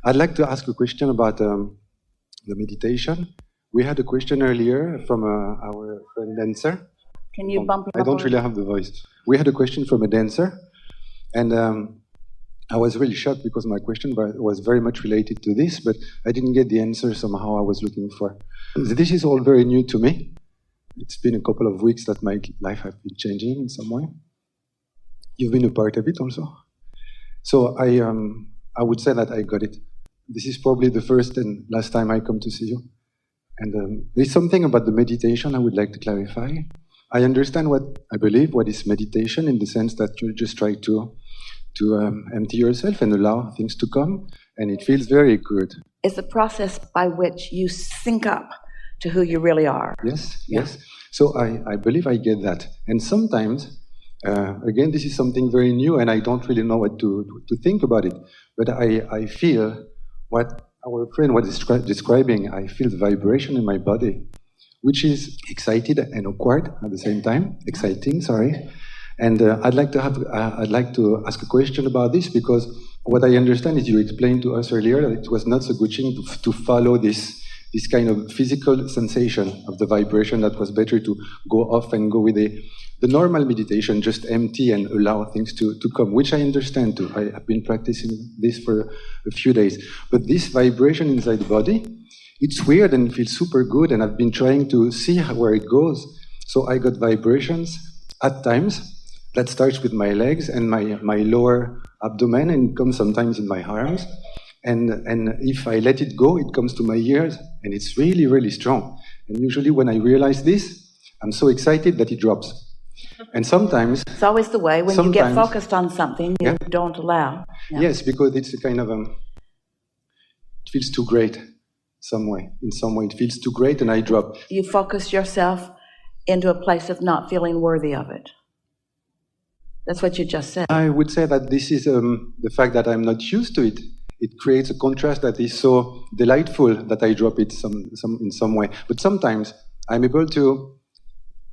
I'd like to ask a question about the meditation. We had a question earlier from our friend dancer. Can you bump it I up? don't really have the voice. We had a question from a dancer, and I was really shocked because my question was very much related to this, but I didn't get the answer somehow I was looking for. This is all very new to me. It's been a couple of weeks that my life has been changing in some way. You've been a part of it also. So I would say that I got it. This is probably the first and last time I come to see you. And there's something about the meditation I would like to clarify. I understand I believe what is meditation in the sense that you just try to empty yourself and allow things to come, and it feels very good. It's a process by which you sync up to who you really are. Yes. So I believe I get that. And sometimes, again, this is something very new, and I don't really know what to think about it. But I feel what our friend was describing. I feel the vibration in my body, which is excited and awkward at the same time. Exciting, sorry. And I'd like to ask a question about this, because what I understand is you explained to us earlier that it was not so good thing to follow this kind of physical sensation of the vibration, that was better to go off and go with the normal meditation, just empty and allow things to come, which I understand too. I have been practicing this for a few days. But this vibration inside the body, it's weird and it feels super good, and I've been trying to see where it goes. So I got vibrations at times. That starts with my legs and my lower abdomen, and it comes sometimes in my arms. And if I let it go, it comes to my ears, and it's really, really strong. And usually when I realize this, I'm so excited that it drops. And sometimes... It's always the way. When you get focused on something, you don't allow. Yeah. Yes, because it's a kind of... it feels too great some way. In some way, it feels too great, and I drop. You focus yourself into a place of not feeling worthy of it. That's what you just said. I would say that this is the fact that I'm not used to it. It creates a contrast that is so delightful that I drop it in some way. But sometimes I'm able to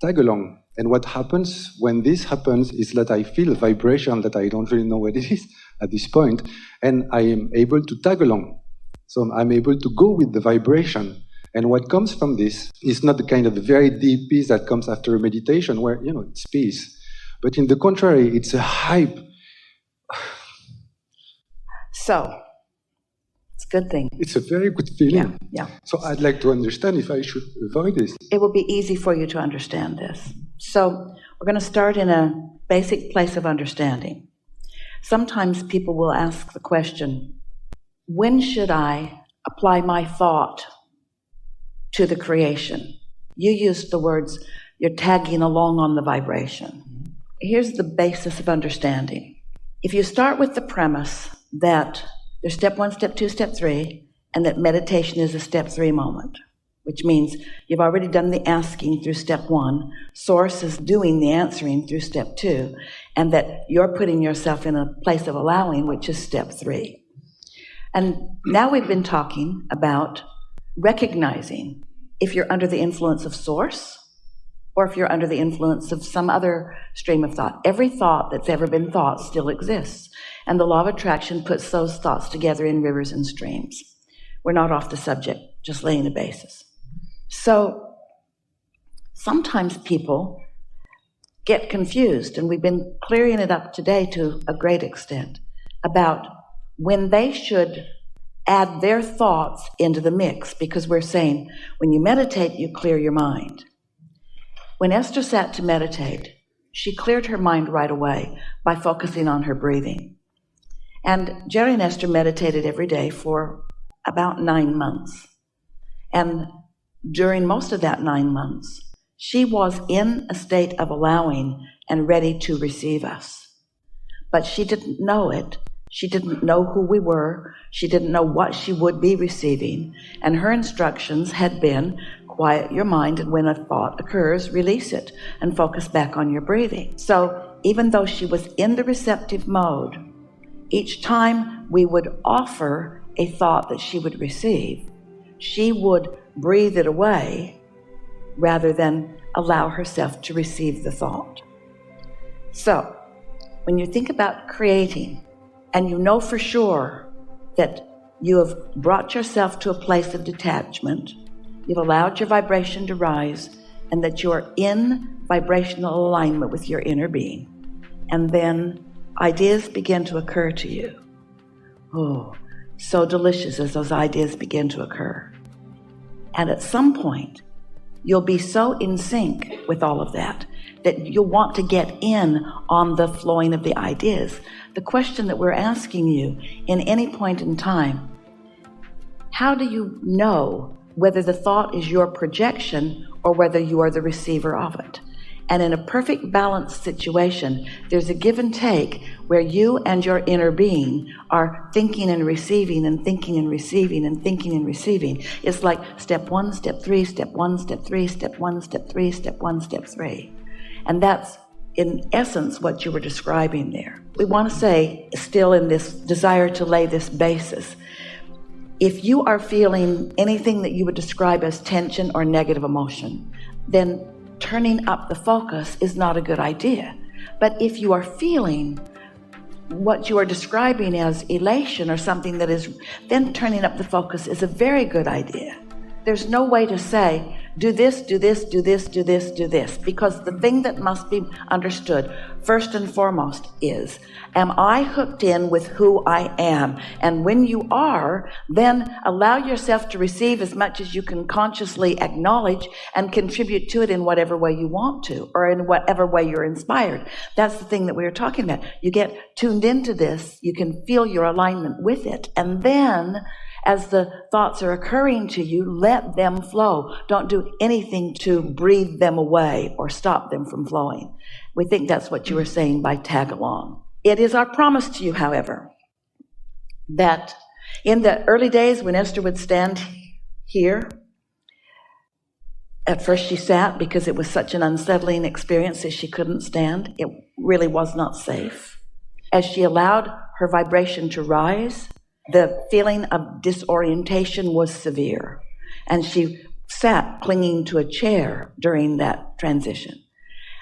tag along. And what happens when this happens is that I feel a vibration that I don't really know what it is at this point, and I am able to tag along. So I'm able to go with the vibration. And what comes from this is not the kind of very deep peace that comes after a meditation where, it's peace. But in the contrary, it's a hype. So, it's a good thing. It's a very good feeling. Yeah. So I'd like to understand if I should avoid this. It will be easy for you to understand this. So, we're going to start in a basic place of understanding. Sometimes people will ask the question, when should I apply my thought to the creation? You used the words, you're tagging along on the vibration. Here's the basis of understanding. If you start with the premise that there's step 1, step 2, step 3, and that meditation is a step 3 moment, which means you've already done the asking through step 1, Source is doing the answering through step 2, and that you're putting yourself in a place of allowing, which is step 3. And now we've been talking about recognizing if you're under the influence of Source, or if you're under the influence of some other stream of thought. Every thought that's ever been thought still exists. And the law of attraction puts those thoughts together in rivers and streams. We're not off the subject, just laying the basis. So sometimes people get confused, and we've been clearing it up today to a great extent, about when they should add their thoughts into the mix, because we're saying when you meditate, you clear your mind. When Esther sat to meditate, she cleared her mind right away by focusing on her breathing. And Jerry and Esther meditated every day for about 9 months. And during most of that 9 months, she was in a state of allowing and ready to receive us. But she didn't know it. She didn't know who we were. She didn't know what she would be receiving. And her instructions had been, quiet your mind, and when a thought occurs, release it and focus back on your breathing. So even though she was in the receptive mode, each time we would offer a thought that she would receive, she would breathe it away rather than allow herself to receive the thought. So when you think about creating, and you know for sure that you have brought yourself to a place of detachment, you've allowed your vibration to rise, and that you're in vibrational alignment with your inner being. And then ideas begin to occur to you. Oh, so delicious as those ideas begin to occur. And at some point, you'll be so in sync with all of that you'll want to get in on the flowing of the ideas. The question that we're asking you in any point in time, how do you know whether the thought is your projection or whether you are the receiver of it? And in a perfect balanced situation, there's a give and take where you and your inner being are thinking and receiving and thinking and receiving and thinking and receiving. It's like step 1, step 3, step 1, step 3, step 1, step 3, step 1, step 3. And that's, in essence, what you were describing there. We want to say, still in this desire to lay this basis, if you are feeling anything that you would describe as tension or negative emotion, then turning up the focus is not a good idea. But if you are feeling what you are describing as elation or something that is, then turning up the focus is a very good idea. There's no way to say, do this, do this, do this, do this, do this, because the thing that must be understood first and foremost is, am I hooked in with who I am? And when you are, then allow yourself to receive as much as you can consciously acknowledge and contribute to it in whatever way you want to, or in whatever way you're inspired. That's the thing that we were talking about. You get tuned into this, you can feel your alignment with it, and then as the thoughts are occurring to you, let them flow. Don't do anything to breathe them away or stop them from flowing. We think that's what you were saying by tag along. It is our promise to you, however, that in the early days when Esther would stand here, at first she sat because it was such an unsettling experience that she couldn't stand. It really was not safe. As she allowed her vibration to rise, the feeling of disorientation was severe, and she sat clinging to a chair during that transition.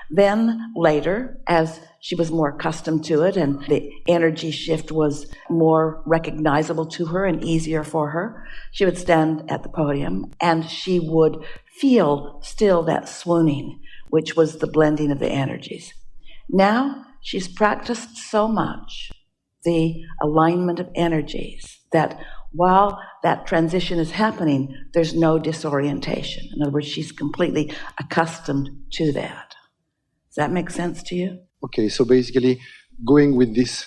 Then later, as she was more accustomed to it and the energy shift was more recognizable to her and easier for her, she would stand at the podium and she would feel still that swooning, which was the blending of the energies. Now she's practiced so much the alignment of energies that while that transition is happening, there's no disorientation. In other words, she's completely accustomed to that. Does that make sense to you? Okay, so basically going with this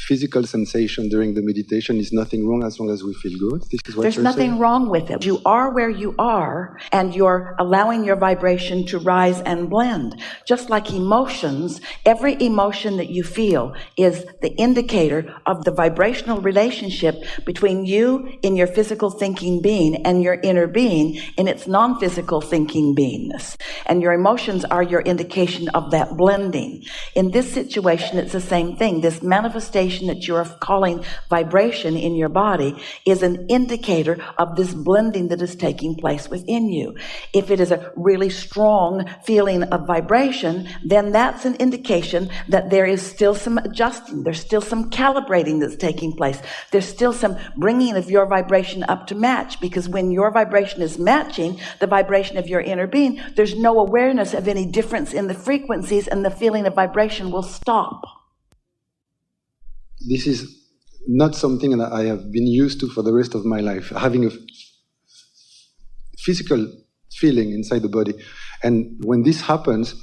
physical sensation during the meditation is nothing wrong as long as we feel good. This is what There's nothing wrong with it. You are where you are, and you're allowing your vibration to rise and blend. Just like emotions, every emotion that you feel is the indicator of the vibrational relationship between you in your physical thinking being and your inner being in its non-physical thinking beingness. And your emotions are your indication of that blending. In this situation, it's the same thing. This manifestation that you're calling vibration in your body is an indicator of this blending that is taking place within you. If it is a really strong feeling of vibration, then that's an indication that there is still some adjusting. There's still some calibrating that's taking place. There's still some bringing of your vibration up to match, because when your vibration is matching the vibration of your inner being, there's no awareness of any difference in the frequencies, and the feeling of vibration will stop. This is not something that I have been used to for the rest of my life, having a physical feeling inside the body. And when this happens,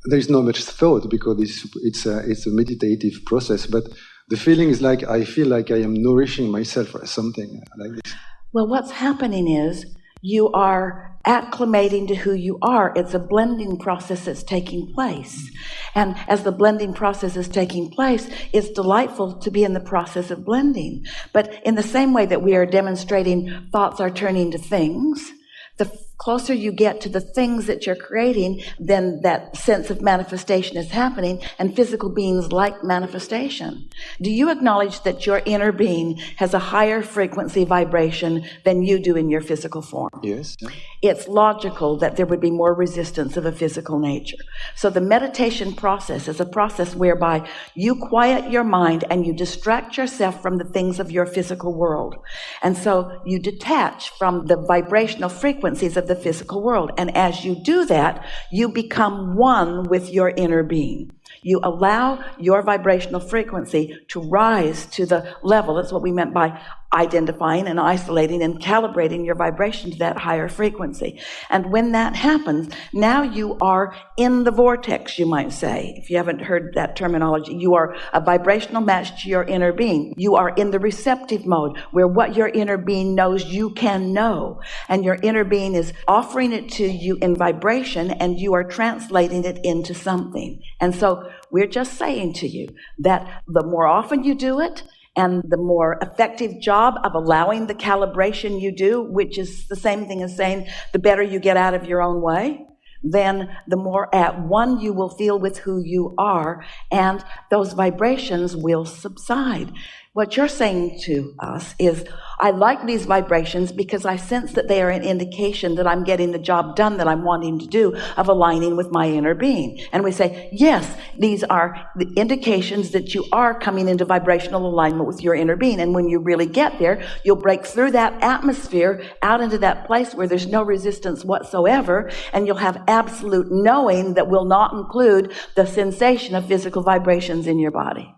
there's not much thought because it's a meditative process, but the feeling is like I feel like I am nourishing myself or something like this. Well, what's happening is you are acclimating to who you are. It's a blending process that's taking place. And as the blending process is taking place, it's delightful to be in the process of blending. But in the same way that we are demonstrating thoughts are turning to things, the closer you get to the things that you're creating, then that sense of manifestation is happening, and physical beings like manifestation. Do you acknowledge that your inner being has a higher frequency vibration than you do in your physical form? Yes. Yeah. It's logical that there would be more resistance of a physical nature. So the meditation process is a process whereby you quiet your mind and you distract yourself from the things of your physical world. And so you detach from the vibrational frequencies of the physical world. And as you do that, you become one with your inner being. You allow your vibrational frequency to rise to the level. That's what we meant by identifying and isolating and calibrating your vibration to that higher frequency. And when that happens, now you are in the vortex, you might say. If you haven't heard that terminology, you are a vibrational match to your inner being. You are in the receptive mode, where what your inner being knows you can know. And your inner being is offering it to you in vibration, and you are translating it into something. And so we're just saying to you that the more often you do it, and the more effective job of allowing the calibration you do, which is the same thing as saying the better you get out of your own way, then the more at one you will feel with who you are, and those vibrations will subside. What you're saying to us is, I like these vibrations because I sense that they are an indication that I'm getting the job done that I'm wanting to do, of aligning with my inner being. And we say, yes, these are the indications that you are coming into vibrational alignment with your inner being. And when you really get there, you'll break through that atmosphere out into that place where there's no resistance whatsoever, and you'll have absolute knowing that will not include the sensation of physical vibrations in your body.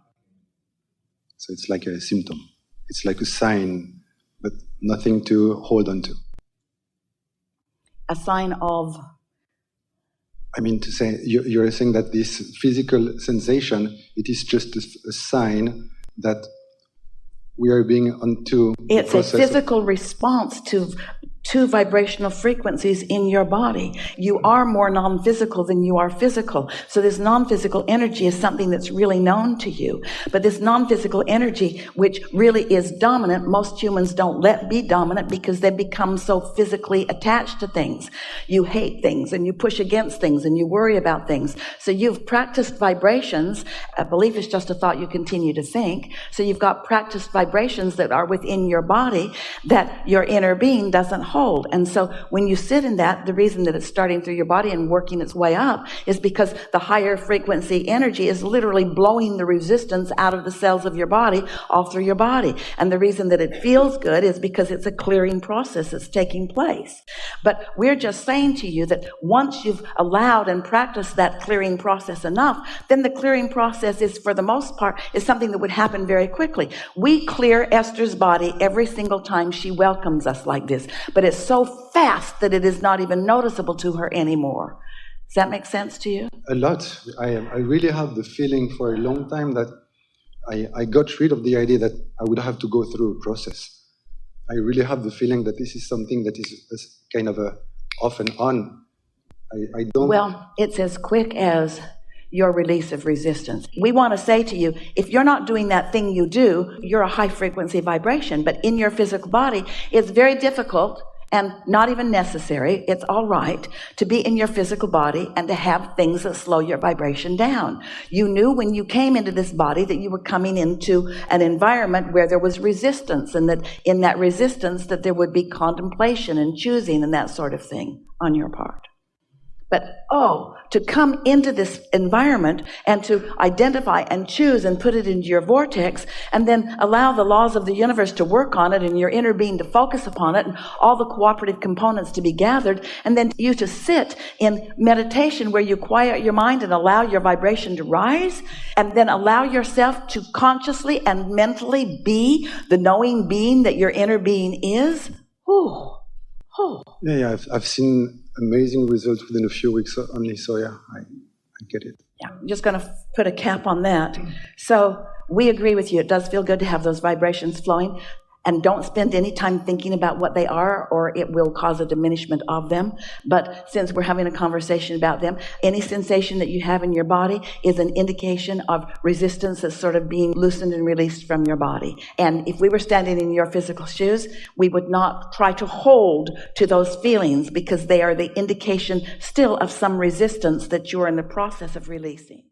So it's like a symptom. It's like a sign, but nothing to hold on to. A sign of? I mean to say, you're saying that this physical sensation, it is just a sign that we are being onto it's a physical response to two vibrational frequencies in your body. You are more non-physical than you are physical. So this non-physical energy is something that's really known to you. But this non-physical energy, which really is dominant, most humans don't let be dominant because they become so physically attached to things. You hate things and you push against things and you worry about things. So you've practiced vibrations. A belief is just a thought you continue to think. So you've got practiced vibrations that are within your body that your inner being doesn't hold. And so when you sit in that, the reason that it's starting through your body and working its way up is because the higher frequency energy is literally blowing the resistance out of the cells of your body, all through your body. And the reason that it feels good is because it's a clearing process that's taking place. But we're just saying to you that once you've allowed and practiced that clearing process enough, then the clearing process is, for the most part, is something that would happen very quickly. We clear Esther's body every single time she welcomes us like this. But it's so fast that it is not even noticeable to her anymore. Does that make sense to you? A lot. I really have the feeling for a long time that I got rid of the idea that I would have to go through a process. I really have the feeling that this is something that is kind of a off and on. I don't... Well, it's as quick as your release of resistance. We want to say to you, if you're not doing that thing you do, you're a high frequency vibration. But in your physical body, it's very difficult and not even necessary, it's all right, to be in your physical body and to have things that slow your vibration down. You knew when you came into this body that you were coming into an environment where there was resistance, and that in that resistance that there would be contemplation and choosing and that sort of thing on your part. But, to come into this environment and to identify and choose and put it into your vortex and then allow the laws of the universe to work on it and your inner being to focus upon it and all the cooperative components to be gathered, and then you to sit in meditation where you quiet your mind and allow your vibration to rise, and then allow yourself to consciously and mentally be the knowing being that your inner being is. Yeah, I've seen amazing results within a few weeks only, so yeah, I get it. Yeah, I'm just going to put a cap on that. So we agree with you. It does feel good to have those vibrations flowing. and don't spend any time thinking about what they are, or it will cause a diminishment of them. But since we're having a conversation about them, any sensation that you have in your body is an indication of resistance that's sort of being loosened and released from your body. And if we were standing in your physical shoes, we would not try to hold to those feelings, because they are the indication still of some resistance that you're in the process of releasing.